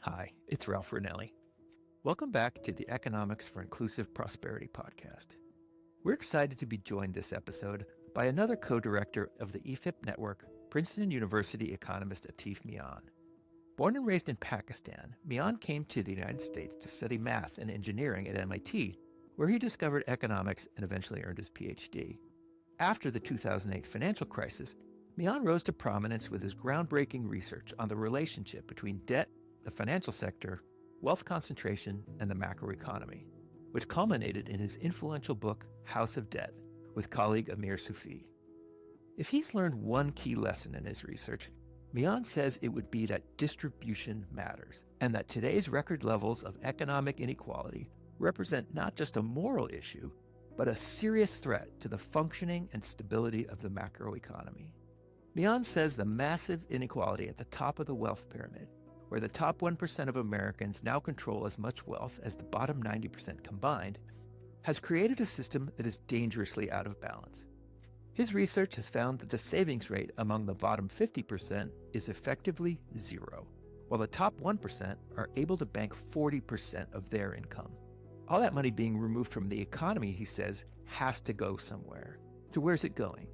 Hi, it's Ralph Ranalli. Welcome back to the Economics for Inclusive Prosperity podcast. We're excited to be joined this episode by another co-director of the EFIP network, Princeton University economist Atif Mian. Born and raised in Pakistan, Mian came to the United States to study math and engineering at MIT, where he discovered economics and eventually earned his PhD. After the 2008 financial crisis, Mian rose to prominence with his groundbreaking research on the relationship between debt, the financial sector, wealth concentration, and the macroeconomy, which culminated in his influential book, House of Debt, with colleague Amir Sufi. If he's learned one key lesson in his research, Mian says it would be that distribution matters, and that today's record levels of economic inequality represent not just a moral issue, but a serious threat to the functioning and stability of the macroeconomy. Mian says the massive inequality at the top of the wealth pyramid, where the top 1% of Americans now control as much wealth as the bottom 90% combined, has created a system that is dangerously out of balance. His research has found that the savings rate among the bottom 50% is effectively zero, while the top 1% are able to bank 40% of their income. All that money being removed from the economy, he says, has to go somewhere. So where's it going?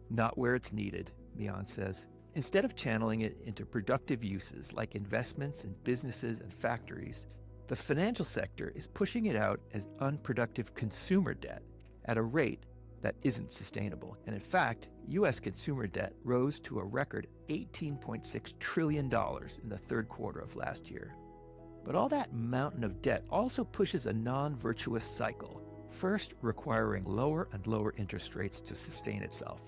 Not where it's needed, Mian says. Instead of channeling it into productive uses like investments in businesses and factories, the financial sector is pushing it out as unproductive consumer debt at a rate that isn't sustainable. And in fact, U.S. consumer debt rose to a record $18.6 trillion in the third quarter of last year. But all that mountain of debt also pushes a non-virtuous cycle, first requiring lower and lower interest rates to sustain itself.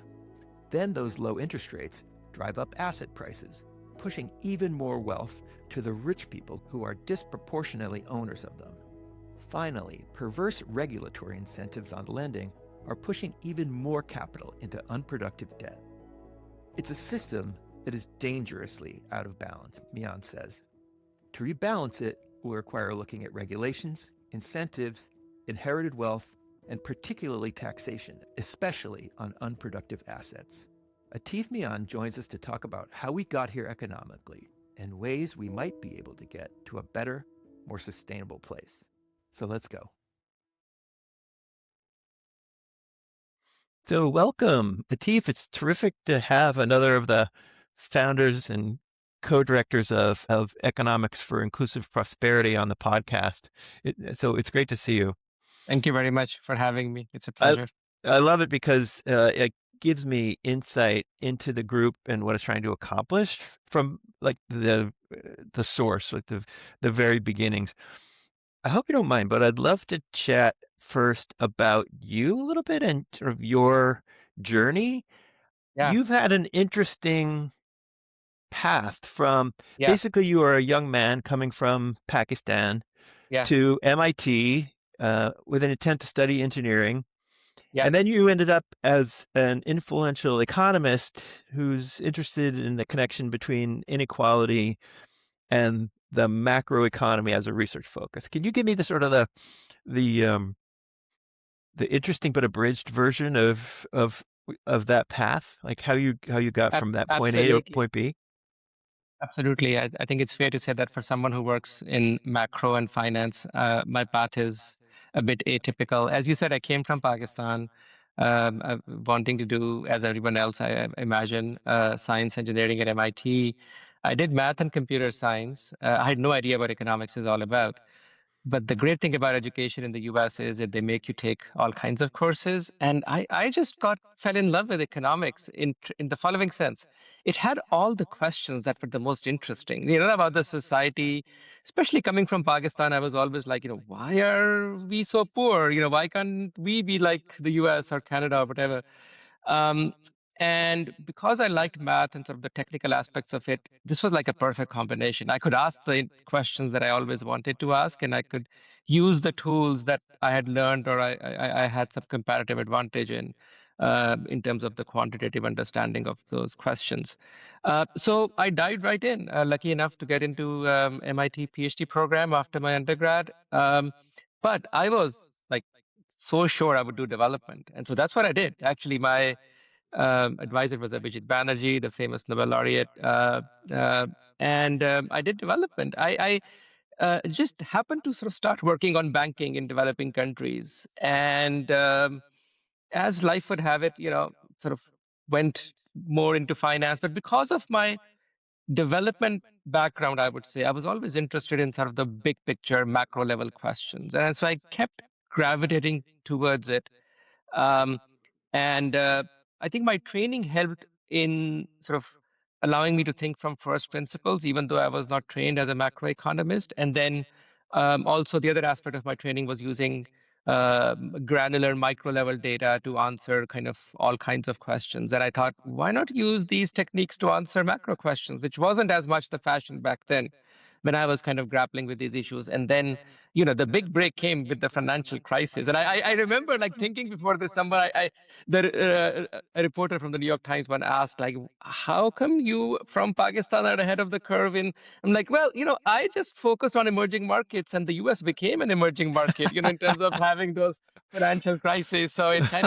Then those low interest rates drive up asset prices, pushing even more wealth to the rich people who are disproportionately owners of them. Finally, perverse regulatory incentives on lending are pushing even more capital into unproductive debt. It's a system that is dangerously out of balance, Mian says. To rebalance it will require looking at regulations, incentives, inherited wealth, and particularly taxation, especially on unproductive assets. Atif Mian joins us to talk about how we got here economically and ways we might be able to get to a better, more sustainable place. So let's go. So welcome, Atif. It's terrific to have another of the founders and co-directors of Economics for Inclusive Prosperity on the podcast. So it's great to see you. Thank you very much for having me. It's a pleasure. I love it because it gives me insight into the group and what it's trying to accomplish from like the source, like the very beginnings. I hope you don't mind, but I'd love to chat first about you a little bit and sort of your journey. Yeah. You've had an interesting path from Yeah. basically you were a young man coming from Pakistan to MIT with an intent to study engineering. And then you ended up as an influential economist who's interested in the connection between inequality and the macroeconomy as a research focus. Can you give me the sort of the interesting but abridged version of that path, like how you got from that point A to point B? Absolutely. I think it's fair to say that for someone who works in macro and finance, my path is a bit atypical. As you said, I came from Pakistan, wanting to do, as everyone else, I imagine, science engineering at MIT. I did math and computer science. I had no idea what economics is all about. But the great thing about education in the US is that they make you take all kinds of courses. And I just fell in love with economics in the following sense. It had all the questions that were the most interesting, about the society, especially coming from Pakistan. I was always like, why are we so poor? Why can't we be like the US or Canada or whatever? And because I liked math and sort of the technical aspects of it, this was like a perfect combination. I could ask the questions that I always wanted to ask, and I could use the tools that I had learned or I had some comparative advantage in terms of the quantitative understanding of those questions. So I dived right in, lucky enough to get into MIT PhD program after my undergrad. But I was like so sure I would do development. And so that's what I did. Actually, my Advisor was Abhijit Banerjee, the famous Nobel laureate, uh, and I did development. I just happened to sort of start working on banking in developing countries, and as life would have it, sort of went more into finance. But because of my development background, I would say I was always interested in sort of the big picture, macro level questions, and so I kept gravitating towards it. Um, and I think my training helped in sort of allowing me to think from first principles, even though I was not trained as a macroeconomist. And then also the other aspect of my training was using granular micro level data to answer kind of all kinds of questions. And I thought, why not use these techniques to answer macro questions, which wasn't as much the fashion back then when I was kind of grappling with these issues. And then, the big break came with the financial crisis. And I remember like thinking before this summer, a reporter from the New York Times one asked, like, how come you from Pakistan are ahead of the curve in? I'm like, well, I just focused on emerging markets, and the US became an emerging market, in terms of having those financial crises. So it kind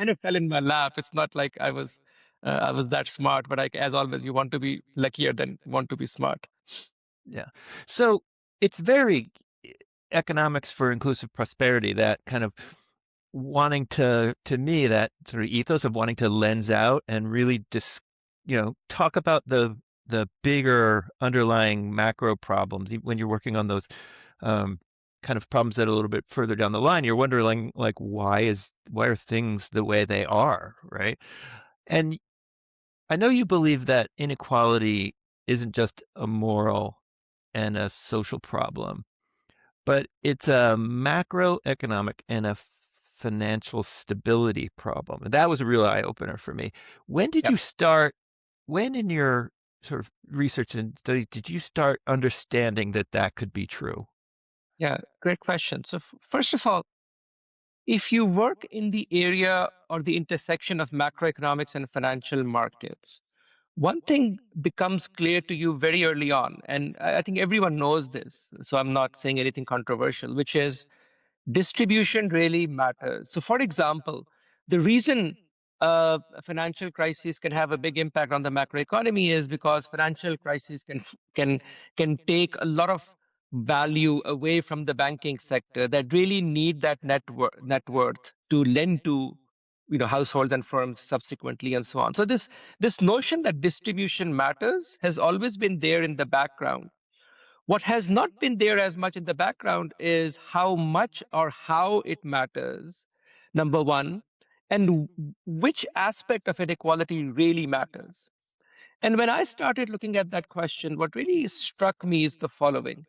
of fell in my lap. It's not like I was that smart, but as always, you want to be luckier than want to be smart. Yeah. So it's very economics for inclusive prosperity, that kind of wanting to me, that sort of ethos of wanting to lens out and really talk about the bigger underlying macro problems. When you're working on those kind of problems that are a little bit further down the line, you're wondering like why are things the way they are, right? And I know you believe that inequality isn't just a moral and a social problem, but it's a macroeconomic and a financial stability problem. And that was a real eye opener for me. Yep. When in your sort of research and studies did you start understanding that could be true? Yeah, great question. So first of all, if you work in the area or the intersection of macroeconomics and financial markets, one thing becomes clear to you very early on, and I think everyone knows this, so I'm not saying anything controversial, which is distribution really matters. So, for example, the reason a financial crisis can have a big impact on the macroeconomy is because financial crises can can take a lot of value away from the banking sector that really need that net worth to lend to households and firms subsequently and so on. So this notion that distribution matters has always been there in the background. What has not been there as much in the background is how much or how it matters, number one, and which aspect of inequality really matters. And when I started looking at that question, what really struck me is the following.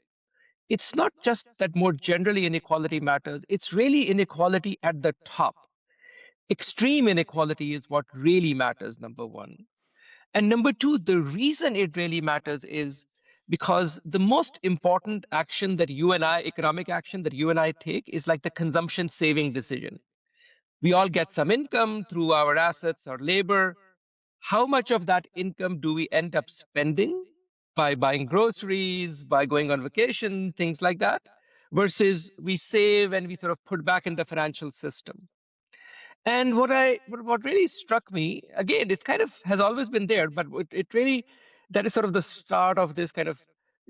It's not just that more generally inequality matters, it's really inequality at the top. Extreme inequality is what really matters, number one. And number two, the reason it really matters is because the most important action that you and I, economic action that you and I take, is like the consumption saving decision. We all get some income through our assets or labor. How much of that income do we end up spending by buying groceries, by going on vacation, things like that, versus we save and we sort of put back in the financial system? And what really struck me, again, it kind of has always been there, but it really, that is sort of the start of this kind of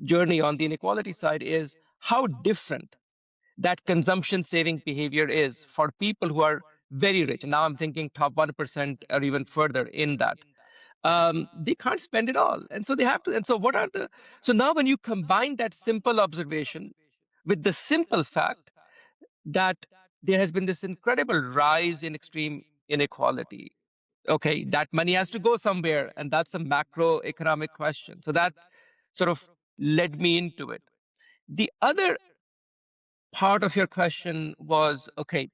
journey on the inequality side, is how different that consumption saving behavior is for people who are very rich. And now I'm thinking top 1% or even further in that. They can't spend it all. And so they have to. And so so now when you combine that simple observation with the simple fact that there has been this incredible rise in extreme inequality. Okay, that money has to go somewhere, and that's a macroeconomic question. So that sort of led me into it. The other part of your question was, okay,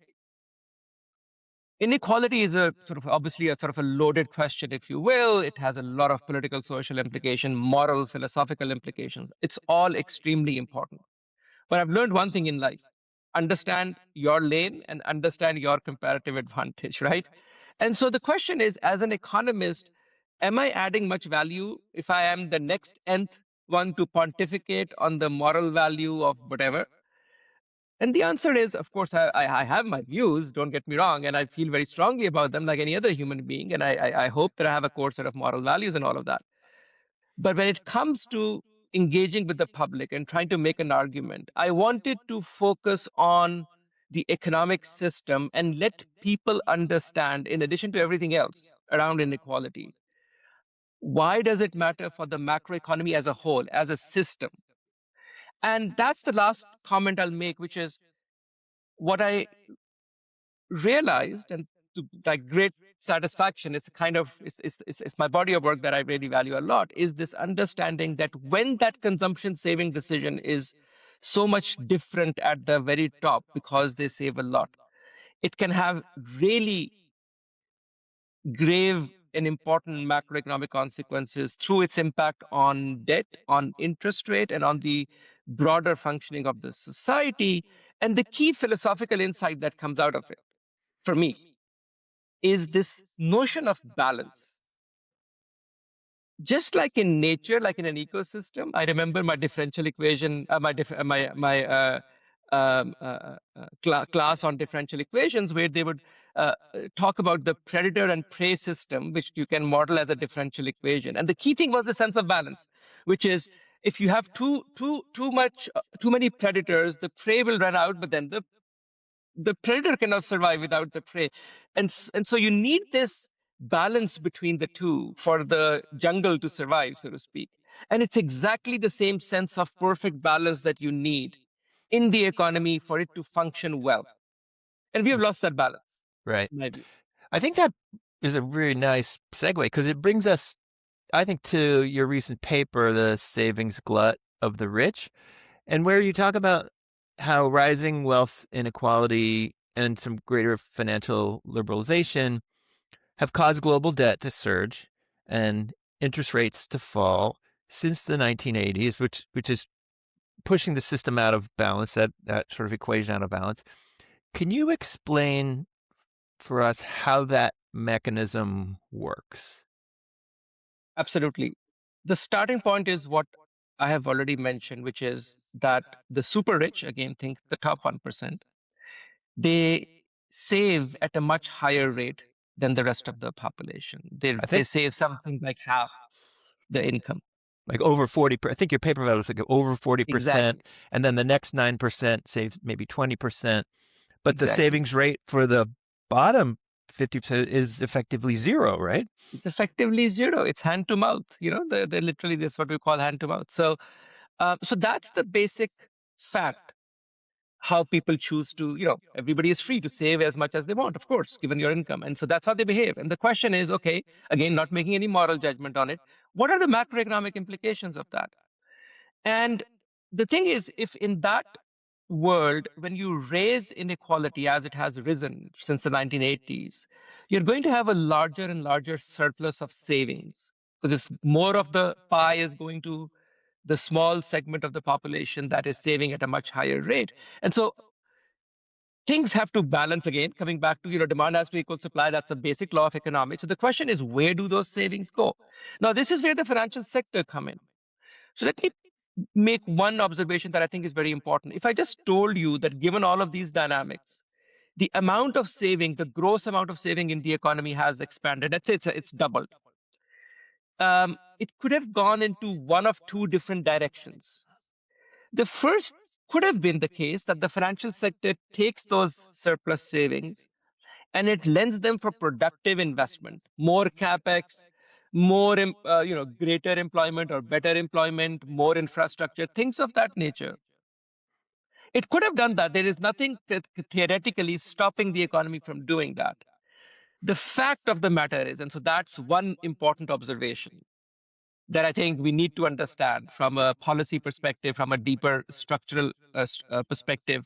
inequality is a sort of obviously a sort of a loaded question, if you will. It has a lot of political, social implication, moral, philosophical implications. It's all extremely important. But I've learned one thing in life: understand your lane and understand your comparative advantage, right? And so the question is, as an economist, am I adding much value if I am the next nth one to pontificate on the moral value of whatever? And the answer is, of course, I have my views, don't get me wrong, and I feel very strongly about them like any other human being. And I hope that I have a core set of moral values and all of that. But when it comes to engaging with the public and trying to make an argument, I wanted to focus on the economic system and let people understand, in addition to everything else around inequality, why does it matter for the macroeconomy as a whole, as a system? And that's the last comment I'll make, which is what I realized, and to like great satisfaction, it's a kind of it's my body of work that I really value a lot, is this understanding that when that consumption saving decision is so much different at the very top because they save a lot, it can have really grave and important macroeconomic consequences through its impact on debt, on interest rate, and on the broader functioning of the society. And the key philosophical insight that comes out of it for me is this notion of balance. Just like in nature, like in an ecosystem, I remember my differential equation, class on differential equations, where they would talk about the predator and prey system, which you can model as a differential equation. And the key thing was the sense of balance, which is if you have too many predators, the prey will run out, but then the predator cannot survive without the prey. And so you need this balance between the two for the jungle to survive, so to speak. And it's exactly the same sense of perfect balance that you need in the economy for it to function well. And we have lost that balance, Right. in my view. I think that is a really nice segue because it brings us, I think, to your recent paper, The Savings Glut of the Rich, and where you talk about how rising wealth inequality and some greater financial liberalization have caused global debt to surge and interest rates to fall since the 1980s, which is pushing the system out of balance, that sort of equation out of balance. Can you explain for us how that mechanism works? Absolutely. The starting point is what I have already mentioned, which is that the super rich, again, think the top 1%, they save at a much higher rate than the rest of the population. I They think save something like half the income. like over 40. I think your paper was like over 40%, Exactly. and then the next 9% saves maybe 20%. But the Exactly. savings rate for the bottom 50% is effectively zero, right? It's effectively zero. It's hand to mouth. They're literally this what we call hand to mouth. So that's the basic fact. How people choose to, everybody is free to save as much as they want, of course, given your income. And so that's how they behave. And the question is, okay, again, not making any moral judgment on it, what are the macroeconomic implications of that? And the thing is, if in that world, when you raise inequality as it has risen since the 1980s, you're going to have a larger and larger surplus of savings because it's more of the pie is going to the small segment of the population that is saving at a much higher rate. And so things have to balance again, coming back to, demand has to equal supply. That's a basic law of economics. So the question is, where do those savings go? Now, this is where the financial sector come in. So let me make one observation that I think is very important. If I just told you that given all of these dynamics, the amount of saving, the gross amount of saving in the economy has expanded. Let's say it's doubled. It could have gone into one of two different directions. The first could have been the case that the financial sector takes those surplus savings and it lends them for productive investment, more capex, more greater employment or better employment, more infrastructure, things of that nature. It could have done that. There is nothing theoretically stopping the economy from doing that. The fact of the matter is, and so that's one important observation that I think we need to understand from a policy perspective, from a deeper structural perspective.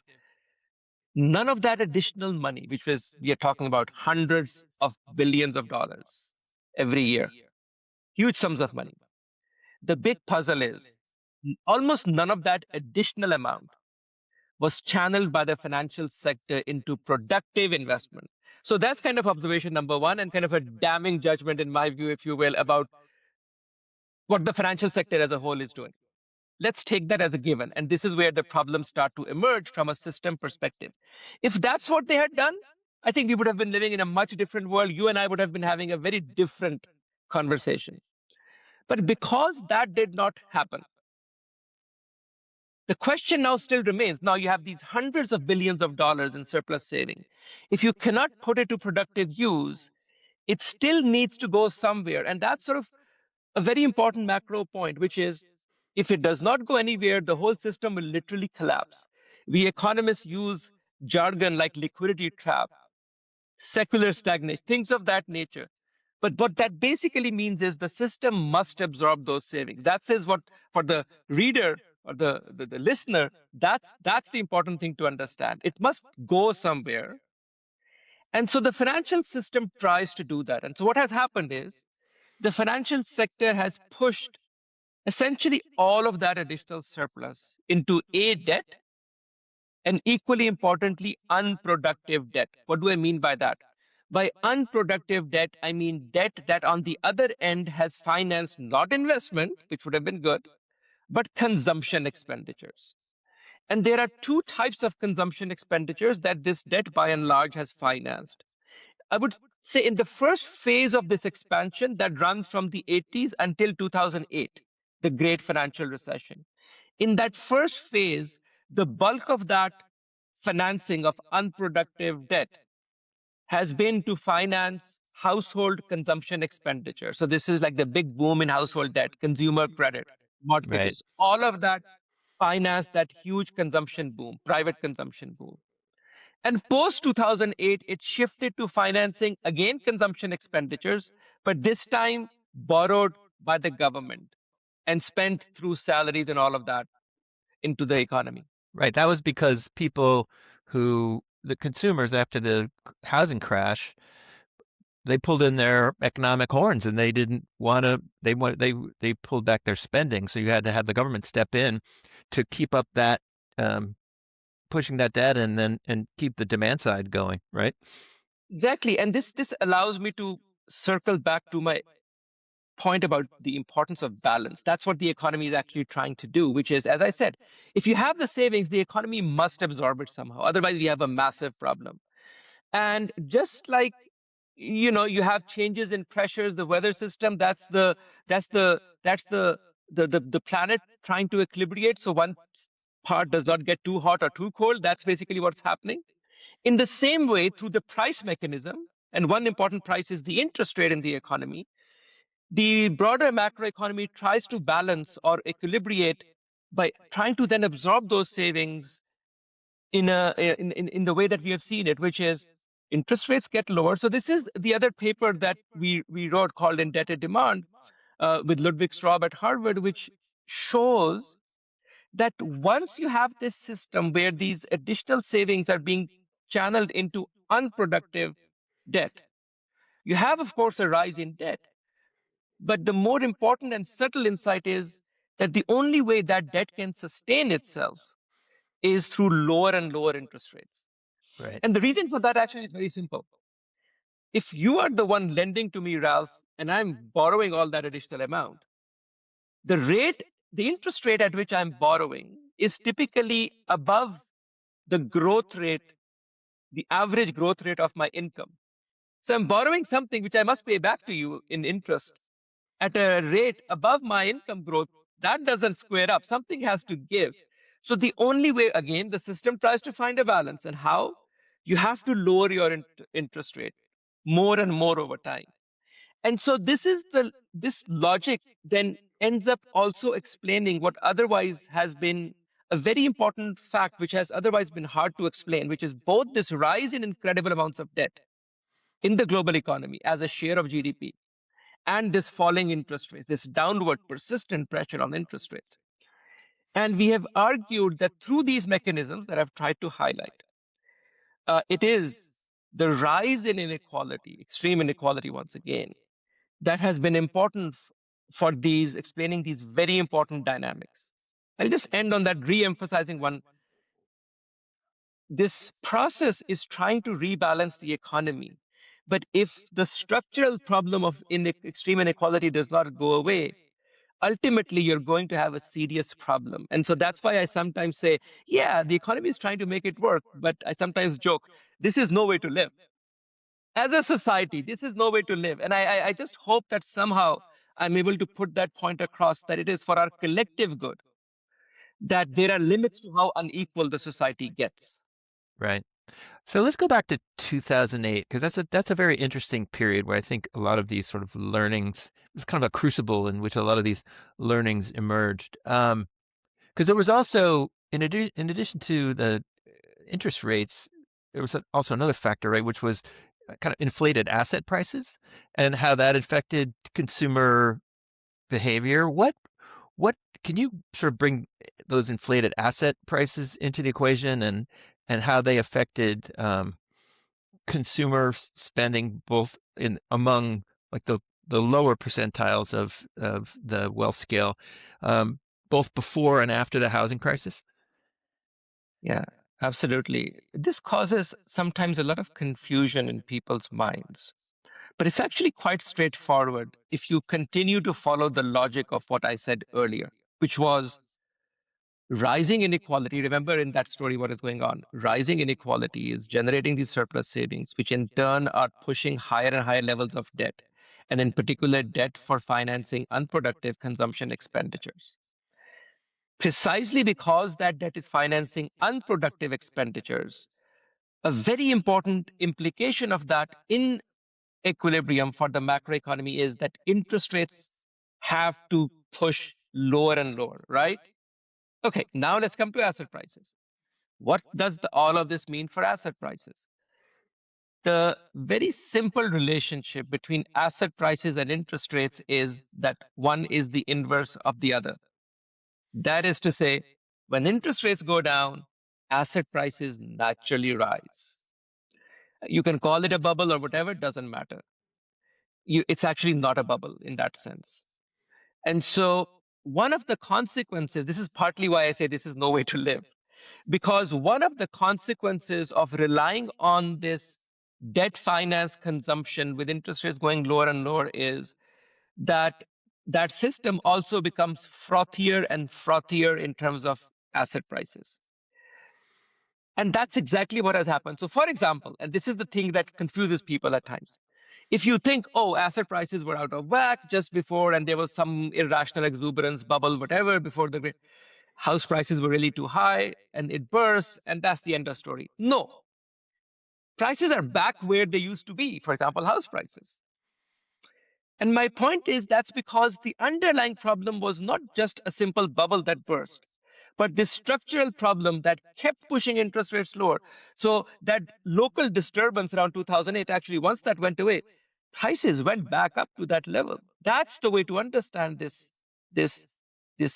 None of that additional money, which was, we are talking about hundreds of billions of dollars every year, huge sums of money. The big puzzle is almost none of that additional amount was channeled by the financial sector into productive investment. So that's kind of observation number one, and kind of a damning judgment, in my view, if you will, about what the financial sector as a whole is doing. Let's take that as a given. And this is where the problems start to emerge from a system perspective. If that's what they had done, I think we would have been living in a much different world. You and I would have been having a very different conversation. But because that did not happen, the question now still remains. Now you have these hundreds of billions of dollars in surplus saving. If you cannot put it to productive use, it still needs to go somewhere. And that's sort of a very important macro point, which is if it does not go anywhere, the whole system will literally collapse. We economists use jargon like liquidity trap, secular stagnation, things of that nature. But what that basically means is the system must absorb those savings. That says what for the reader or the listener, that's the important thing to understand. It must go somewhere. And so the financial system tries to do that. And so what has happened is the financial sector has pushed essentially all of that additional surplus into a debt and equally importantly, unproductive debt. What do I mean by that? By unproductive debt, I mean debt that on the other end has financed not investment, which would have been good, but consumption expenditures. And there are two types of consumption expenditures that this debt by and large has financed. I would say in the first phase of this expansion that runs from the 80s until 2008, the great financial recession. In that first phase, the bulk of that financing of unproductive debt has been to finance household consumption expenditure. So this is like the big boom in household debt, consumer credit, Right. mortgages, all of that financed that huge consumption boom, private consumption boom. And post 2008, it shifted to financing again consumption expenditures, but this time borrowed by the government and spent through salaries and all of that into the economy. Right. That was because the consumers after the housing crash, they pulled in their economic horns and they didn't want to, they pulled back their spending. So you had to have the government step in to keep up that, pushing that debt and keep the demand side going. Right. Exactly. And this allows me to circle back to my point about the importance of balance. That's what the economy is actually trying to do, which is, as I said, if you have the savings, the economy must absorb it somehow. Otherwise, we have a massive problem. And just like you have changes in pressures, the weather system, that's the planet trying to equilibrate. So one part does not get too hot or too cold. That's basically what's happening. In the same way, through the price mechanism, and one important price is the interest rate in the economy, the broader macroeconomy tries to balance or equilibrate by trying to then absorb those savings in the way that we have seen it, which is interest rates get lower. So this is the other paper that we wrote called Indebted Demand with Ludwig Straub at Harvard, which shows that once you have this system where these additional savings are being channeled into unproductive debt, you have, of course, a rise in debt. But the more important and subtle insight is that the only way that debt can sustain itself is through lower and lower interest rates. Right. And the reason for that actually is very simple. If you are the one lending to me, Ralph, and I'm borrowing all that additional amount, the rate, the interest rate at which I'm borrowing is typically above the growth rate, the average growth rate of my income. So I'm borrowing something which I must pay back to you in interest at a rate above my income growth. That doesn't square up. Something has to give. So the only way, again, the system tries to find a balance. And how? You have to lower your interest rate more and more over time. And so this logic then ends up also explaining what otherwise has been a very important fact, which has otherwise been hard to explain, which is both this rise in incredible amounts of debt in the global economy as a share of GDP and this falling interest rates, this downward persistent pressure on interest rates. And we have argued that through these mechanisms that I've tried to highlight, it is the rise in inequality, extreme inequality once again, that has been important for these explaining these very important dynamics. I'll just end on that, re-emphasizing one. This process is trying to rebalance the economy. But if the structural problem of extreme inequality does not go away, ultimately you're going to have a serious problem. And so that's why I sometimes say, yeah, the economy is trying to make it work, but I sometimes joke, this is no way to live. As a society, this is no way to live. And I just hope that somehow I'm able to put that point across, that it is for our collective good, that there are limits to how unequal the society gets. Right. So let's go back to 2008, because that's a very interesting period where I think a lot of these sort of learnings, it's kind of a crucible in which a lot of these learnings emerged. Because there was also, in addition to the interest rates, there was also another factor, right, which was kind of inflated asset prices and how that affected consumer behavior. What can you sort of bring those inflated asset prices into the equation, and how they affected consumer spending, both in among like the lower percentiles of the wealth scale, both before and after the housing crisis? Yeah, absolutely. This causes sometimes a lot of confusion in people's minds. But it's actually quite straightforward if you continue to follow the logic of what I said earlier, which was rising inequality. Remember in that story what is going on? Rising inequality is generating these surplus savings, which in turn are pushing higher and higher levels of debt, and in particular, debt for financing unproductive consumption expenditures. Precisely because that debt is financing unproductive expenditures, a very important implication of that in equilibrium for the macroeconomy is that interest rates have to push lower and lower, right? Okay, now let's come to asset prices. What does all of this mean for asset prices? The very simple relationship between asset prices and interest rates is that one is the inverse of the other. That is to say, when interest rates go down, asset prices naturally rise. You can call it a bubble or whatever, it doesn't matter. It's actually not a bubble in that sense. And so, one of the consequences, this is partly why I say this is no way to live, because one of the consequences of relying on this debt finance consumption with interest rates going lower and lower is that that system also becomes frothier and frothier in terms of asset prices. And that's exactly what has happened. So, for example, and this is the thing that confuses people at times. If you think, oh, asset prices were out of whack just before, and there was some irrational exuberance bubble, whatever, before the house prices were really too high and it burst, and that's the end of story. No, prices are back where they used to be, for example, house prices. And my point is that's because the underlying problem was not just a simple bubble that burst, but this structural problem that kept pushing interest rates lower. So that local disturbance around 2008, actually, once that went away, prices went back up to that level. That's the way to understand this, this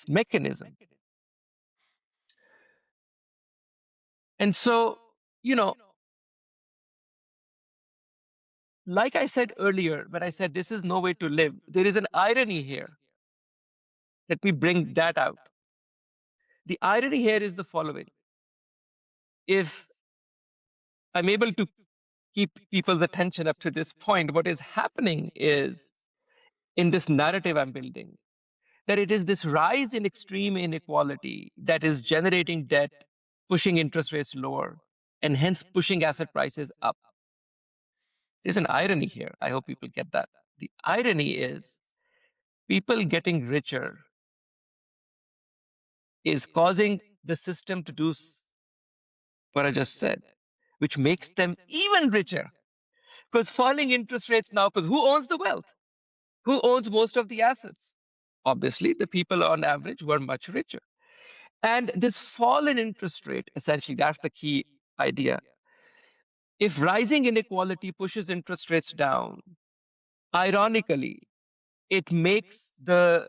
mechanism. And so, you know, like I said earlier, when I said this is no way to live, there is an irony here. Let me bring that out. The irony here is the following. If I'm able to keep people's attention up to this point, what is happening is in this narrative I'm building, that it is this rise in extreme inequality that is generating debt, pushing interest rates lower, and hence pushing asset prices up. There's an irony here. I hope people get that. The irony is people getting richer is causing the system to do what I just said, which makes them even richer. Because falling interest rates now, because who owns the wealth? Who owns most of the assets? Obviously, the people on average were much richer. And this fall in interest rate, essentially, that's the key idea. If rising inequality pushes interest rates down, ironically, it makes the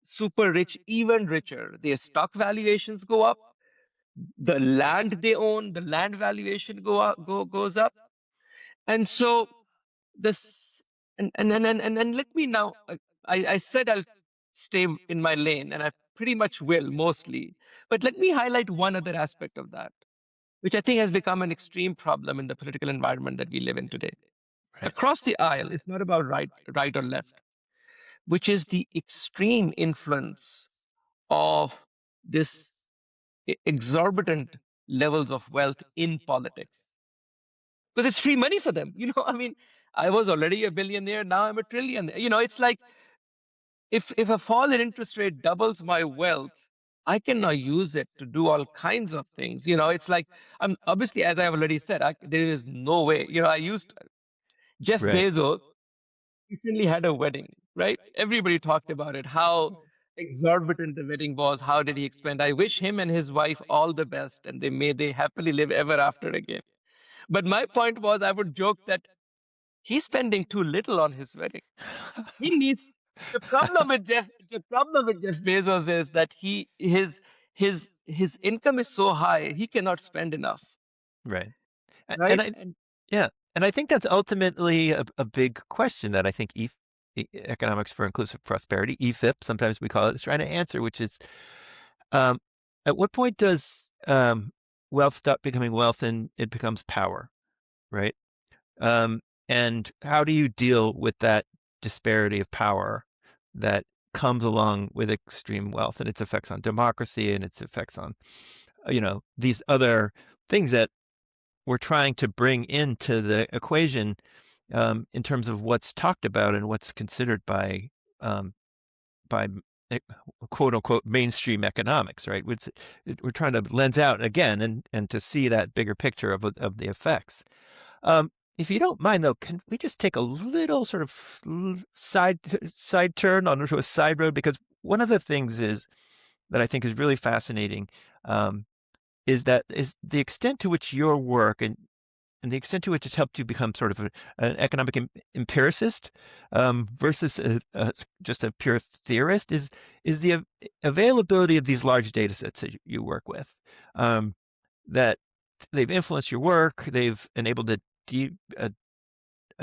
super rich even richer. Their stock valuations go up, the land they own, the land valuation goes up. And so this and let me now I said I'll stay in my lane, and I pretty much will mostly, but let me highlight one other aspect of that, which I think has become an extreme problem in the political environment that we live in today. Right. Across the aisle, it's not about right or left, which is the extreme influence of this exorbitant levels of wealth in politics. Because it's free money for them. I mean, I was already a billionaire, now I'm a trillionaire. It's like if a fall in interest rate doubles my wealth, I can now use it to do all kinds of things. It's like I'm obviously, as I've already said, there is no way. I used Jeff Right. Bezos recently had a wedding, right? Everybody talked about it, how exorbitant the wedding was. How did he expend? I wish him and his wife all the best, and they happily live ever after again. But my point was, I would joke that he's spending too little on his wedding. He needs the problem with Jeff Bezos is that his income is so high he cannot spend enough, Right. And right? I, And yeah, and I think that's ultimately a big question that I think Economics for Inclusive Prosperity, EFIP, sometimes we call it, is trying to answer, which is, um, at what point does wealth stop becoming wealth and it becomes power, right? Um, and how do you deal with that disparity of power that comes along with extreme wealth and its effects on democracy and its effects on, these other things that we're trying to bring into the equation, in terms of what's talked about and what's considered um, by quote unquote mainstream economics, right? We're trying to lens out again and to see that bigger picture of the effects. If you don't mind, though, can we just take a little sort of side turn onto a side road? Because one of the things is that I think is really fascinating, um, is the extent to which your work and the extent to which it's helped you become sort of an economic empiricist, versus just a pure theorist, is the availability of these large data sets that you work with, that they've influenced your work. They've enabled deep, a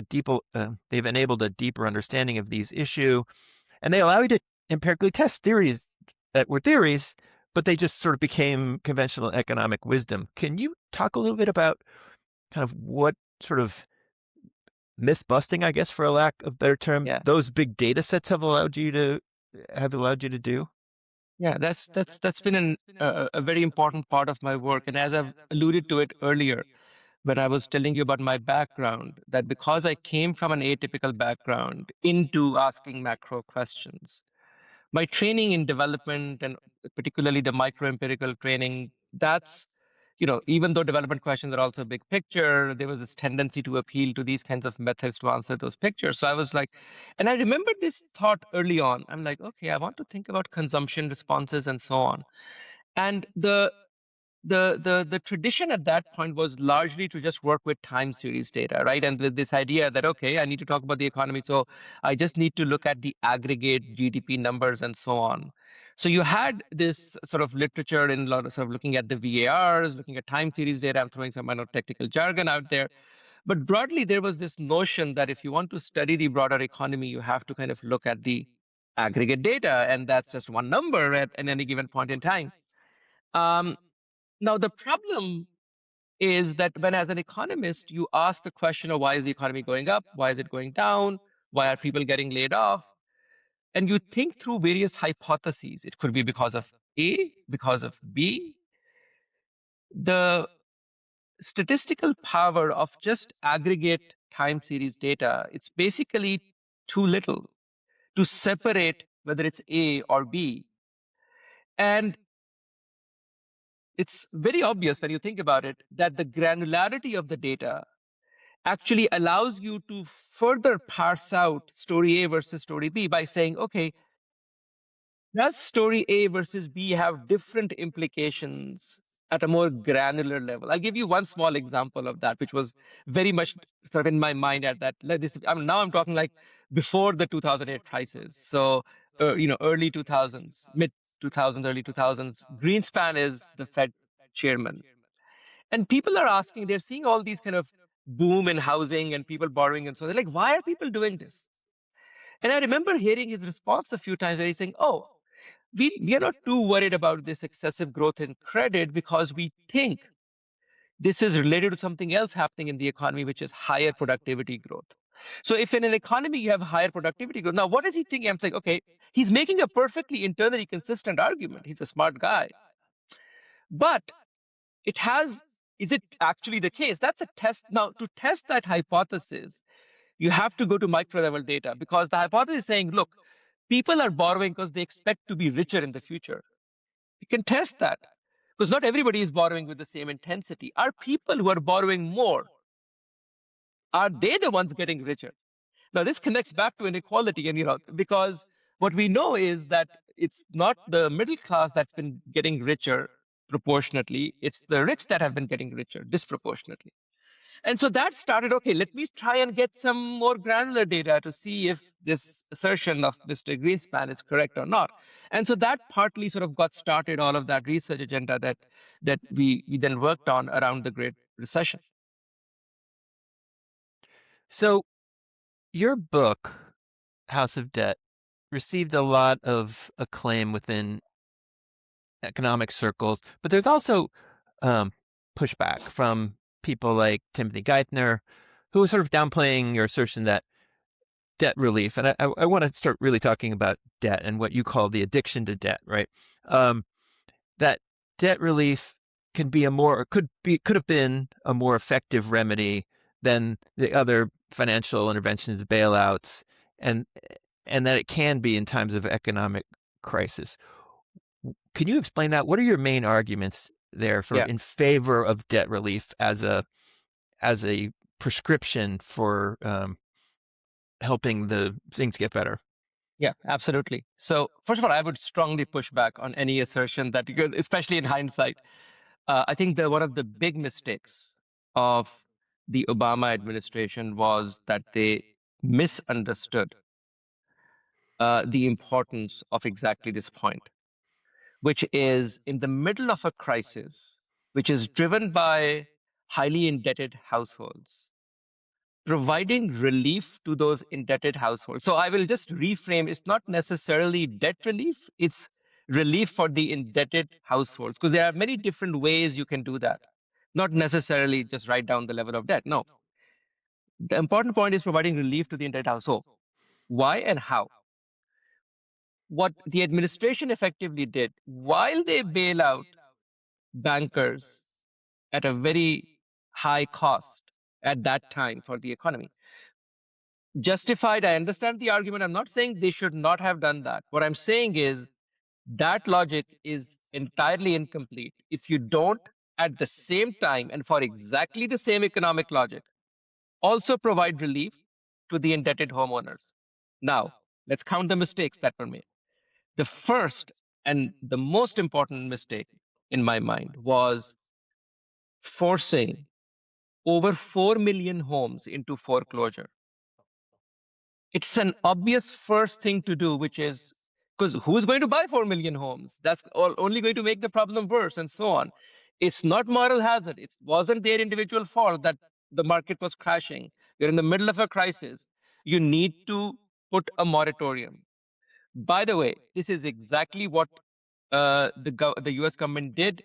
deeper, they've enabled a deeper understanding of these issues, and they allow you to empirically test theories that were theories, but they just sort of became conventional economic wisdom. Can you talk a little bit about kind of what sort of myth busting, I guess, for a lack of better term, yeah, those big data sets have allowed you to do? yeah, that's been a very important part of my work. And as I've alluded to it earlier, when I was telling you about my background, that because I came from an atypical background into asking macro questions, my training in development and particularly the micro-empirical training, even though development questions are also a big picture, there was this tendency to appeal to these kinds of methods to answer those pictures. So I was like, and I remember this thought early on. I'm like, okay, I want to think about consumption responses and so on. And the tradition at that point was largely to just work with time series data, right? And with this idea that, okay, I need to talk about the economy, so I just need to look at the aggregate GDP numbers and so on. So you had this sort of literature in a lot of sort of looking at the VARs, looking at time series data. I'm throwing some technical jargon out there. But broadly, there was this notion that if you want to study the broader economy, you have to kind of look at the aggregate data, and that's just one number at any given point in time. Um, Now, the problem is that when, as an economist, you ask the question of why is the economy going up? Why is it going down? Why are people getting laid off? And you think through various hypotheses. It could be because of A, because of B. The statistical power of just aggregate time series data, it's basically too little to separate whether it's A or B. And it's very obvious when you think about it that the granularity of the data actually allows you to further parse out story A versus story B by saying, okay, does story A versus B have different implications at a more granular level? I'll give you one small example of that, which was very much sort of in my mind at that. Like this, now I'm talking like before the 2008 crisis. So, early 2000s, mid 2000s, early 2000s. Greenspan is the Fed chairman. And people are asking, they're seeing all these kind of boom in housing and people borrowing. And so they're like, why are people doing this? And I remember hearing his response a few times where he's saying, oh, we are not too worried about this excessive growth in credit because we think this is related to something else happening in the economy, which is higher productivity growth. So if in an economy you have higher productivity growth, now what is he thinking? I'm saying, okay, he's making a perfectly internally consistent argument. He's a smart guy. But it has, is it actually the case? That's a test. Now, to test that hypothesis, you have to go to micro level data, because the hypothesis is saying, look, people are borrowing because they expect to be richer in the future. You can test that because not everybody is borrowing with the same intensity. Are people who are borrowing more, are they the ones getting richer? Now, this connects back to inequality, and because what we know is that it's not the middle class that's been getting richer proportionately, it's the rich that have been getting richer disproportionately. And so that started, okay, let me try and get some more granular data to see if this assertion of Mr. Greenspan is correct or not. And so that partly sort of got started all of that research agenda that we then worked on around the Great Recession. So your book, House of Debt, received a lot of acclaim within economic circles, but there's also pushback from people like Timothy Geithner, who is sort of downplaying your assertion that debt relief, and I want to start really talking about debt and what you call the addiction to debt, right? That debt relief can be could have been a more effective remedy than the other financial interventions, bailouts, and that it can be in times of economic crisis. Can you explain that? What are your main arguments there for Yeah. in favor of debt relief as a prescription for helping the things get better? Yeah, absolutely. So first of all, I would strongly push back on any assertion that you could, especially in hindsight. I think that one of the big mistakes of the Obama administration was that they misunderstood the importance of exactly this point, which is in the middle of a crisis, which is driven by highly indebted households, providing relief to those indebted households. So I will just reframe, it's not necessarily debt relief, it's relief for the indebted households, because there are many different ways you can do that. Not necessarily just write down the level of debt. No. The important point is providing relief to the indebted household. Why and how? What the administration effectively did, while they bail out bankers at a very high cost at that time for the economy, justified. I understand the argument. I'm not saying they should not have done that. What I'm saying is that logic is entirely incomplete if you don't, at the same time, and for exactly the same economic logic, also provide relief to the indebted homeowners. Now, let's count the mistakes that were made. The first and the most important mistake in my mind was forcing over 4 million homes into foreclosure. It's an obvious first thing to do, which is because who's going to buy 4 million homes? That's only going to make the problem worse, and so on. It's not moral hazard. It wasn't their individual fault that the market was crashing. You're in the middle of a crisis. You need to put a moratorium. By the way, this is exactly what the US government did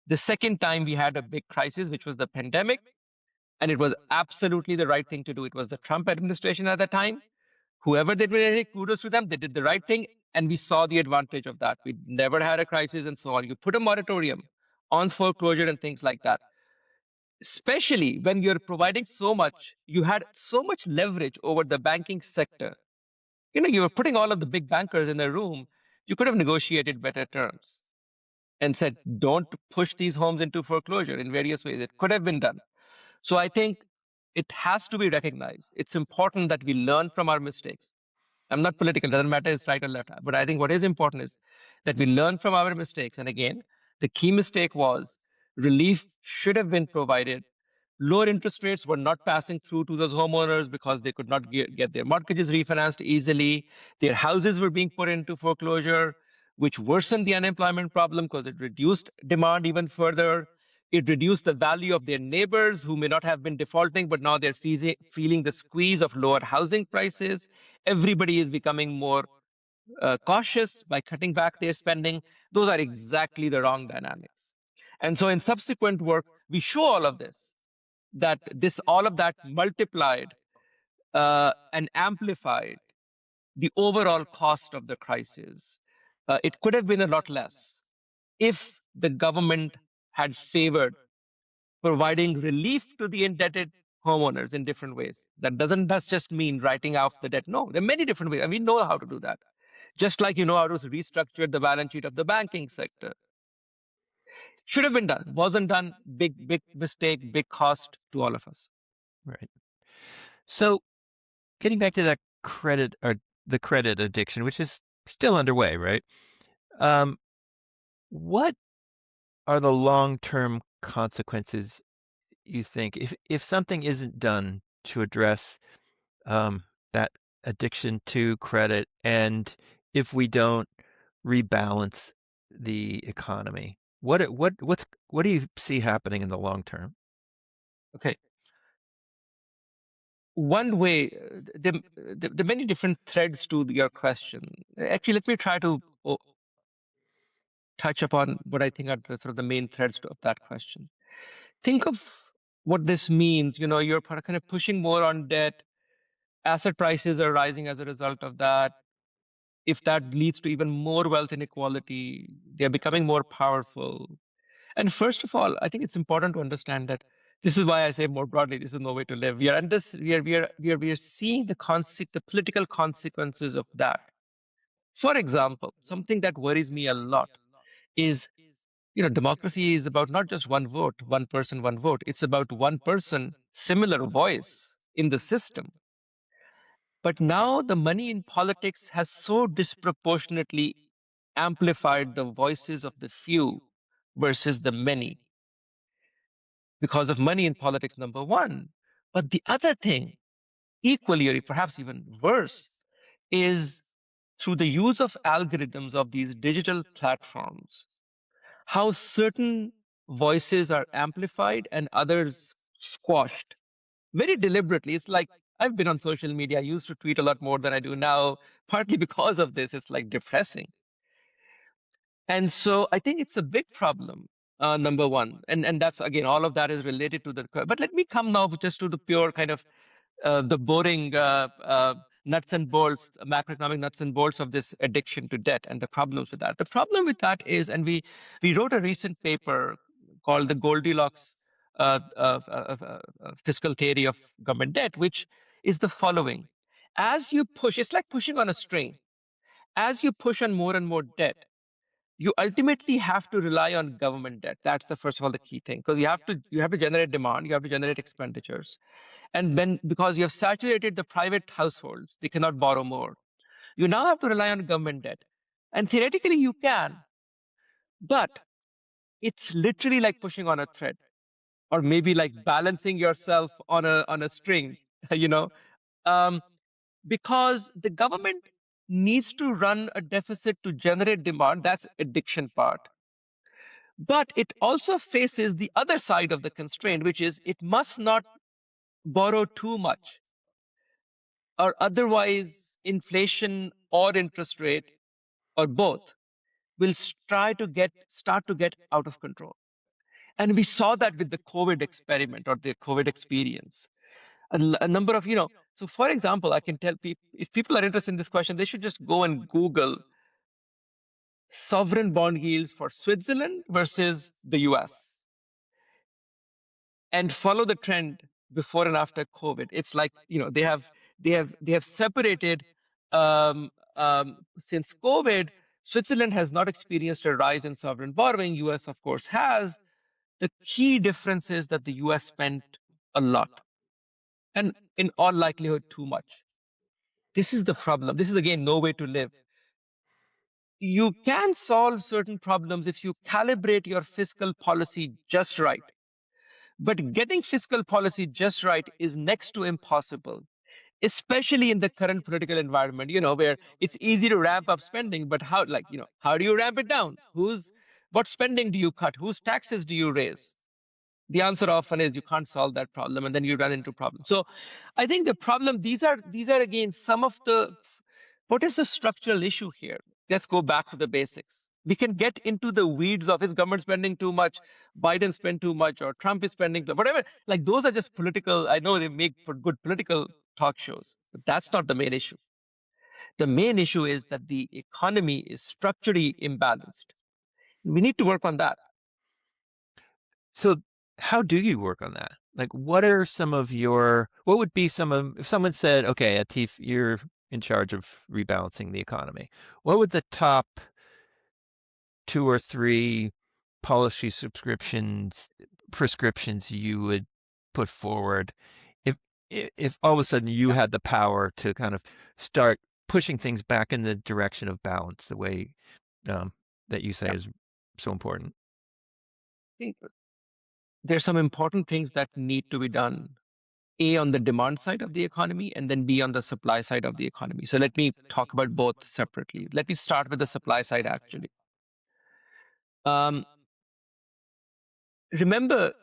the second time we had a big crisis, which was the pandemic. And it was absolutely the right thing to do. It was the Trump administration at the time. Whoever did it, kudos to them. They did the right thing, and we saw the advantage of that. We never had a crisis and so on. You put a moratorium on foreclosure and things like that, especially when you're providing so much. You had so much leverage over the banking sector. You were putting all of the big bankers in the room. You could have negotiated better terms and said, don't push these homes into foreclosure in various ways. It could have been done. So I think it has to be recognized. It's important that we learn from our mistakes. I'm not political, doesn't matter it's right or left. But I think what is important is that we learn from our mistakes. And again, the key mistake was relief should have been provided. Lower interest rates were not passing through to those homeowners because they could not get their mortgages refinanced easily. Their houses were being put into foreclosure, which worsened the unemployment problem because it reduced demand even further. It reduced the value of their neighbors who may not have been defaulting, but now they're feeling the squeeze of lower housing prices. Everybody is becoming more cautious by cutting back their spending. Those are exactly the wrong dynamics. And so in subsequent work, we show all of this, that all of that multiplied and amplified the overall cost of the crisis. It could have been a lot less if the government had favored providing relief to the indebted homeowners in different ways. That just mean writing off the debt. No, there are many different ways, and we know how to do that. Just like you know how to restructure the balance sheet of the banking sector. Should have been done, wasn't done. Big mistake, big cost to all of us. Right. So getting back to that credit or the credit addiction, which is still underway, right? What are the long-term consequences you think if something isn't done to address that addiction to credit, and if we don't rebalance the economy? What do you see happening in the long term? Okay. One way, the many different threads to your question. Actually, let me try to touch upon what I think are the sort of the main threads of that question. Think of what this means. You know, you're kind of pushing more on debt. Asset prices are rising as a result of that. If that leads to even more wealth inequality, they're becoming more powerful. And first of all, I think it's important to understand that this is why I say more broadly, this is no way to live. We are seeing the political consequences of that. For example, something that worries me a lot is, you know, democracy is about not just one vote, one person, one vote. It's about one person, similar voice in the system. But now the money in politics has so disproportionately amplified the voices of the few versus the many because of money in politics, number one. But the other thing, equally or perhaps even worse, is through the use of algorithms of these digital platforms, how certain voices are amplified and others squashed very deliberately. It's like I've been on social media. I used to tweet a lot more than I do now, partly because of this. It's like depressing. And so I think it's a big problem, number one. And that's again, all of that is related to the. But let me come now just to the pure kind of the boring nuts and bolts, macroeconomic nuts and bolts of this addiction to debt and the problems with that. The problem with that is, and we wrote a recent paper called the Goldilocks fiscal theory of government debt, which is the following: as you push, it's like pushing on a string. As you push on more and more debt, you ultimately have to rely on government debt. That's the first of all the key thing, because you have to generate demand, you have to generate expenditures, and then because you have saturated the private households, they cannot borrow more. You now have to rely on government debt, and theoretically you can, but it's literally like pushing on a thread, or maybe like balancing yourself on a string, you know, um, because the government needs to run a deficit to generate demand. That's addiction part. But it also faces the other side of the constraint, which is it must not borrow too much, or otherwise inflation or interest rate or both will start to get out of control. And we saw that with the COVID experiment or the COVID experience. A number of, you know, so for example, I can tell people, if people are interested in this question, they should just go and Google sovereign bond yields for Switzerland versus the US and follow the trend before and after COVID. It's like, you know, they have separated since COVID. Switzerland has not experienced a rise in sovereign borrowing. US, of course, has. The key difference is that the US spent a lot, and in all likelihood, too much. This is the problem. This is again no way to live. You can solve certain problems if you calibrate your fiscal policy just right. But getting fiscal policy just right is next to impossible, especially in the current political environment, you know, where it's easy to ramp up spending, but how, like, you know, how do you ramp it down? What spending do you cut? Whose taxes do you raise? The answer often is you can't solve that problem, and then you run into problems. So I think the problem, these are again some of the, what is the structural issue here? Let's go back to the basics. We can get into the weeds of, is government spending too much, Biden spent too much, or Trump is spending too, whatever. Like those are just political. I know they make for good political talk shows. But that's not the main issue. The main issue is that the economy is structurally imbalanced. We need to work on that. So how do you work on that? Like, what would be if someone said, okay, Atif, you're in charge of rebalancing the economy, what would the top 2 or 3 policy prescriptions you would put forward if if all of a sudden you Yeah. had the power to kind of start pushing things back in the direction of balance, the way um, that you say Yeah. is so important? I think there's some important things that need to be done. A, on the demand side of the economy, and then B, on the supply side of the economy. So let me talk about both separately. Let me start with the supply side, actually. Um, Remember,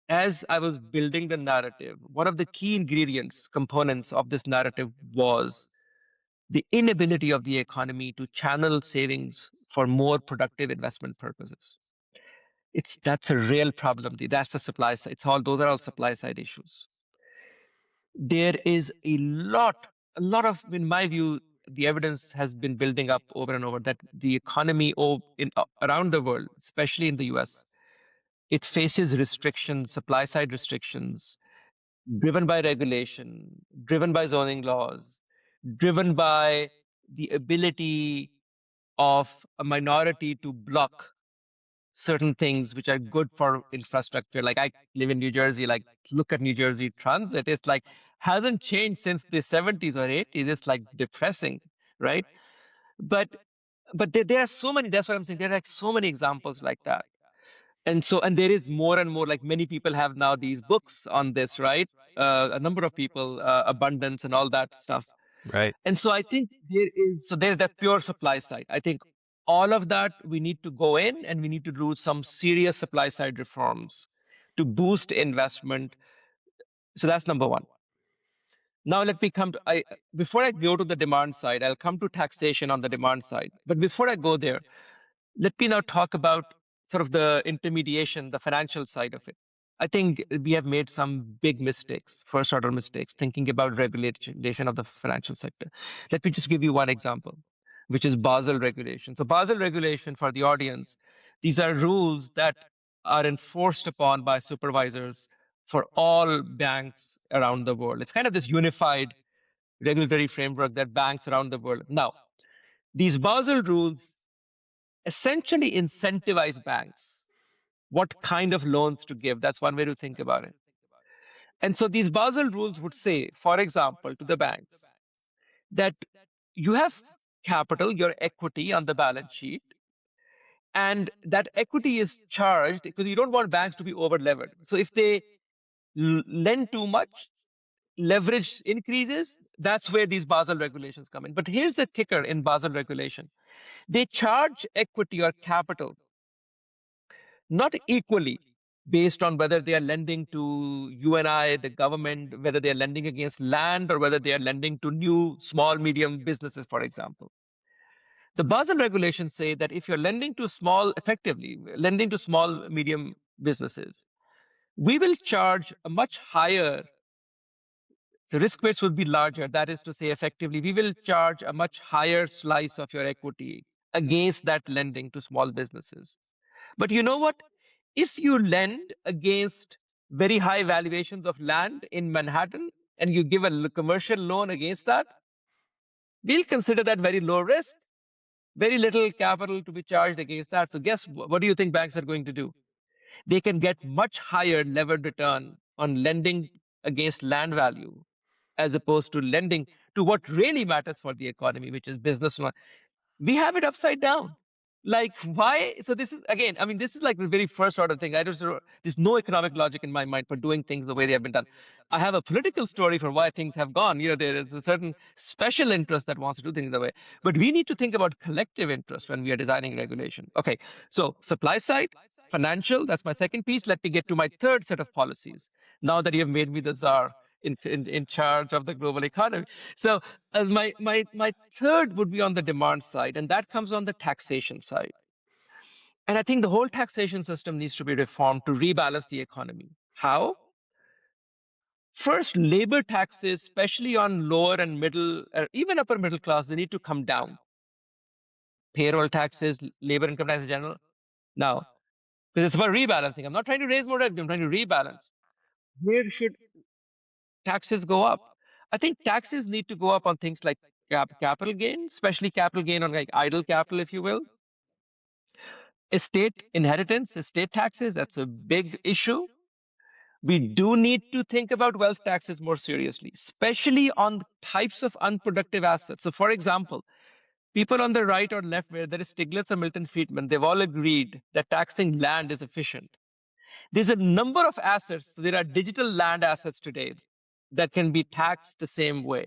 as I was building the narrative, one of the key ingredients, components of this narrative was the inability of the economy to channel savings for more productive investment purposes. That's a real problem. That's the supply side. Those are all supply side issues. There is a lot of, in my view, the evidence has been building up over and over that the economy around the world, especially in the US, it faces restrictions, supply side restrictions, driven by regulation, driven by zoning laws, driven by the ability of a minority to block certain things which are good for infrastructure. Like I live in New Jersey, like look at New Jersey transit. It's like hasn't changed since the 70s or 80s. It's like depressing, right? But there are so many, that's what I'm saying. There are like so many examples like that. And there is more and more, like many people have now these books on this, right? A number of people, abundance and all that stuff. Right. And so I think there's that pure supply side. I think all of that we need to go in and we need to do some serious supply side reforms to boost investment. So that's number one. Now let me come to before I go to the demand side, I'll come to taxation on the demand side. But before I go there, let me now talk about sort of the intermediation, the financial side of it. I think we have made some big mistakes, first order mistakes, thinking about regulation of the financial sector. Let me just give you one example, which is Basel regulation. So, Basel regulation, for the audience, these are rules that are enforced upon by supervisors for all banks around the world. It's kind of this unified regulatory framework that banks around the world. Now, these Basel rules essentially incentivize banks what kind of loans to give. That's one way to think about it. And so these Basel rules would say, for example, to the banks that you have capital, your equity on the balance sheet, and that equity is charged because you don't want banks to be over levered. So if they lend too much, leverage increases, that's where these Basel regulations come in. But here's the kicker in Basel regulation. They charge equity or capital not equally based on whether they are lending to you and I, the government, whether they are lending against land or whether they are lending to new small, medium businesses, for example. The Basel regulations say that if you're lending to effectively lending to small, medium businesses, we will charge a much higher, the risk weights will be larger. That is to say, effectively, we will charge a much higher slice of your equity against that lending to small businesses. But you know what? If you lend against very high valuations of land in Manhattan and you give a commercial loan against that, we'll consider that very low risk, very little capital to be charged against that. So, guess what do you think banks are going to do? They can get much higher levered return on lending against land value as opposed to lending to what really matters for the economy, which is business. We have it upside down. Like, why? So this is again, I mean, this is like the very first order thing. There's no economic logic in my mind for doing things the way they have been done. I have a political story for why things have gone. There is a certain special interest that wants to do things the way. But we need to think about collective interest when we are designing regulation. Okay, so supply side, financial, that's my second piece. Let me get to my third set of policies. Now that you have made me the czar in charge of the global economy. So my third would be on the demand side, and that comes on the taxation side. And I think the whole taxation system needs to be reformed to rebalance the economy. How? First, labor taxes, especially on lower and middle, or even upper middle class, they need to come down. Payroll taxes, labor income tax in general. Now, because it's about rebalancing. I'm not trying to raise more revenue, I'm trying to rebalance. Where should taxes go up? I think taxes need to go up on things like capital gain, especially capital gain on like idle capital, if you will. Estate inheritance, estate taxes, that's a big issue. We do need to think about wealth taxes more seriously, especially on the types of unproductive assets. So, for example, people on the right or left, where there is Stiglitz or Milton Friedman, they've all agreed that taxing land is efficient. There's a number of assets. So there are digital land assets today that can be taxed the same way,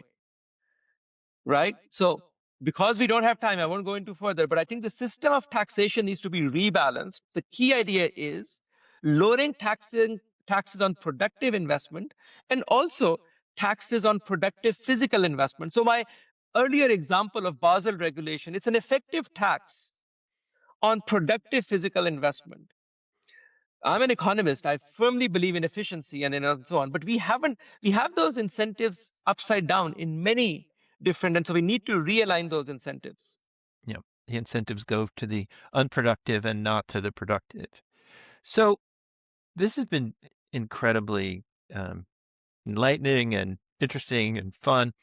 right? So because we don't have time, I won't go into further, but I think the system of taxation needs to be rebalanced. The key idea is lowering taxes on productive investment and also taxes on productive physical investment. So my earlier example of Basel regulation, it's an effective tax on productive physical investment. I'm an economist. I firmly believe in efficiency and so on. But we have those incentives upside down in many different, and so we need to realign those incentives. Yeah, the incentives go to the unproductive and not to the productive. So this has been incredibly enlightening and interesting and fun.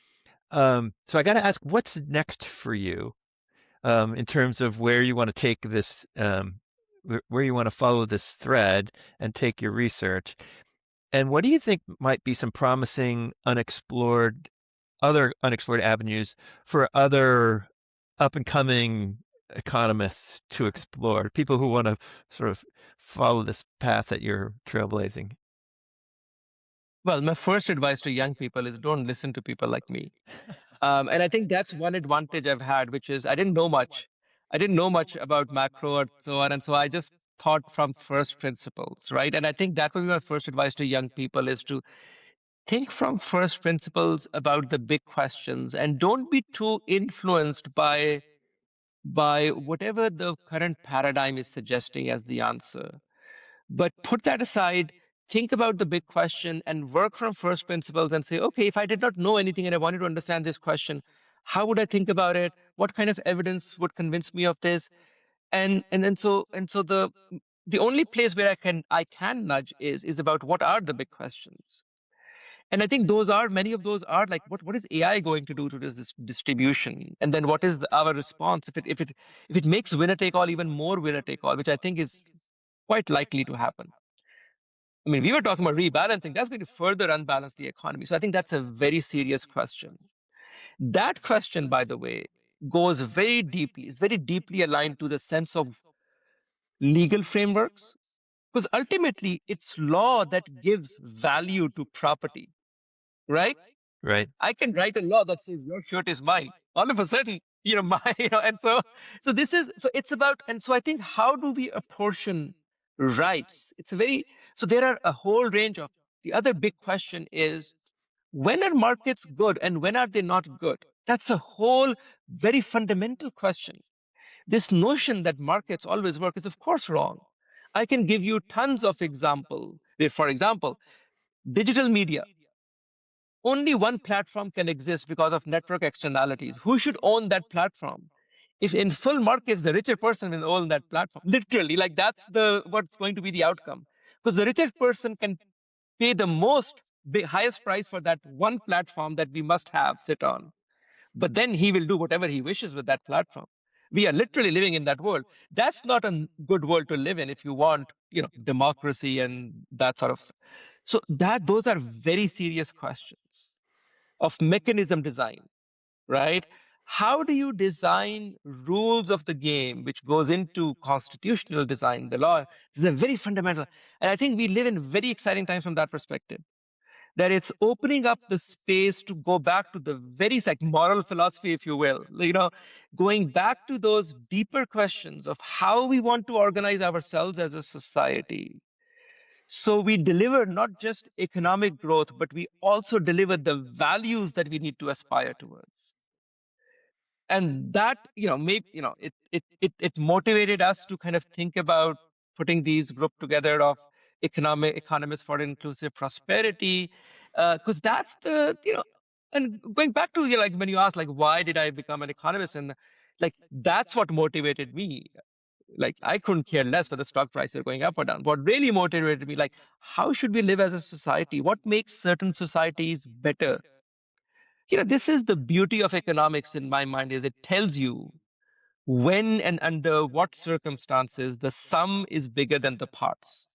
So I got to ask, what's next for you in terms of where you want to take this, where you want to follow this thread and take your research? And what do you think might be some promising other unexplored avenues for other up and coming economists to explore, people who want to sort of follow this path that you're trailblazing? Well, my first advice to young people is don't listen to people like me. And I think that's one advantage I've had, which is I didn't know much. I didn't know much about macro or so on. And so I just thought from first principles, right? And I think that would be my first advice to young people is to think from first principles about the big questions and don't be too influenced by whatever the current paradigm is suggesting as the answer. But put that aside, think about the big question and work from first principles and say, okay, if I did not know anything and I wanted to understand this question, how would I think about it? What kind of evidence would convince me of this? And so the only place where I can nudge is about what are the big questions. And I think those are many of those are like what is AI going to do to this distribution, and then what is our response if it makes winner take all even more winner take all, which I think is quite likely to happen. I mean, we were talking about rebalancing. That's going to further unbalance the economy. So I think that's a very serious question. That question, by the way, goes very deeply, is very deeply aligned to the sense of legal frameworks, because ultimately it's law that gives value to property, right? Right. I can write a law that says your shirt is mine. All of a sudden, my, and so this is, so it's about, and so I think how do we apportion rights? So there are a whole range of, the other big question is when are markets good and when are they not good? That's a whole very fundamental question. This notion that markets always work is of course wrong. I can give you tons of example. For example, digital media, only one platform can exist because of network externalities. Who should own that platform? If in full markets, the richer person will own that platform. Literally, like that's the what's going to be the outcome. Because the richest person can pay the highest price for that one platform that we must have sit on. But then he will do whatever he wishes with that platform. We are literally living in that world. That's not a good world to live in if you want, democracy and that sort of. So that those are very serious questions of mechanism design, right? How do you design rules of the game, which goes into constitutional design, the law? This is a very fundamental. And I think we live in very exciting times from that perspective, that it's opening up the space to go back to the very like moral philosophy, if you will, going back to those deeper questions of how we want to organize ourselves as a society, so we deliver not just economic growth, but we also deliver the values that we need to aspire towards. And that, maybe, it motivated us to kind of think about putting these group together of economists for inclusive prosperity. Because that's and going back to like when you asked like why did I become an economist, and like that's what motivated me. Like I couldn't care less whether stock prices are going up or down. What really motivated me, like how should we live as a society? What makes certain societies better? This is the beauty of economics in my mind, is it tells you when and under what circumstances the sum is bigger than the parts.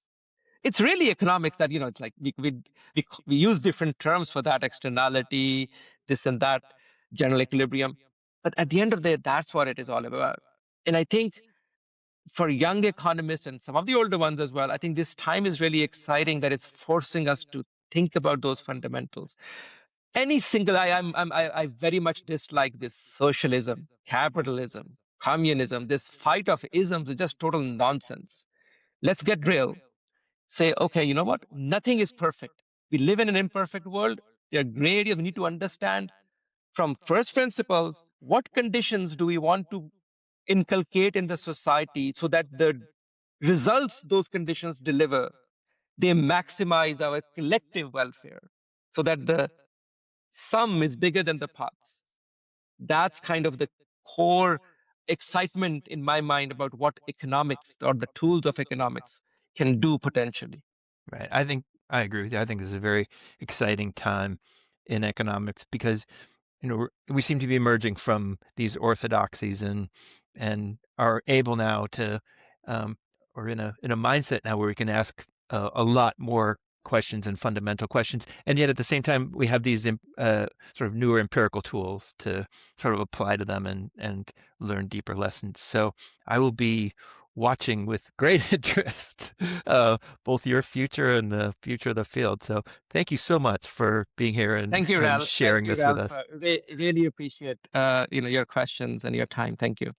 It's really economics that, it's like we use different terms for that: externality, this and that, general equilibrium. But at the end of the day, that's what it is all about. And I think for young economists and some of the older ones as well, I think this time is really exciting, that it's forcing us to think about those fundamentals. Any single, I very much dislike this socialism, capitalism, communism. This fight of isms is just total nonsense. Let's get real. Say, okay, you know what? Nothing is perfect. We live in an imperfect world. There are gray areas. We need to understand from first principles what conditions do we want to inculcate in the society so that the results those conditions deliver, they maximize our collective welfare, so that the sum is bigger than the parts. That's kind of the core excitement in my mind about what economics or the tools of economics can do potentially. Right. I think I agree with you. I think this is a very exciting time in economics because we seem to be emerging from these orthodoxies and are able now to or in a mindset now where we can ask a lot more questions and fundamental questions, and yet at the same time we have these sort of newer empirical tools to sort of apply to them and learn deeper lessons. So I will be watching with great interest both your future and the future of the field. So thank you so much for being here Thank you, and Ralph. Thank sharing you, this with Ralph. us. Really appreciate your questions and your time. Thank you.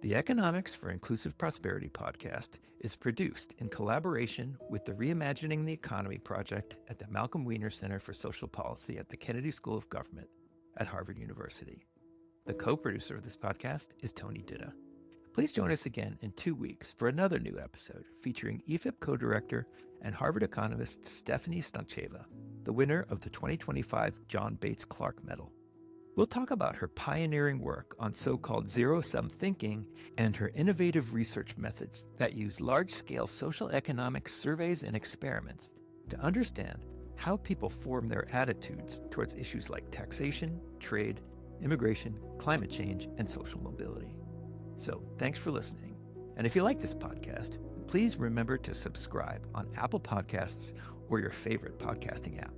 The Economics for Inclusive Prosperity podcast is produced in collaboration with the Reimagining the Economy project at the Malcolm Weiner Center for Social Policy at the Kennedy School of Government at Harvard University. The co-producer of this podcast is Tony Ditta. Please join us again in 2 weeks for another new episode featuring EFIP co-director and Harvard economist Stephanie Stancheva, the winner of the 2025 John Bates Clark Medal. We'll talk about her pioneering work on so-called zero-sum thinking and her innovative research methods that use large-scale social economic surveys and experiments to understand how people form their attitudes towards issues like taxation, trade, immigration, climate change, and social mobility. So thanks for listening. And if you like this podcast, please remember to subscribe on Apple Podcasts or your favorite podcasting app.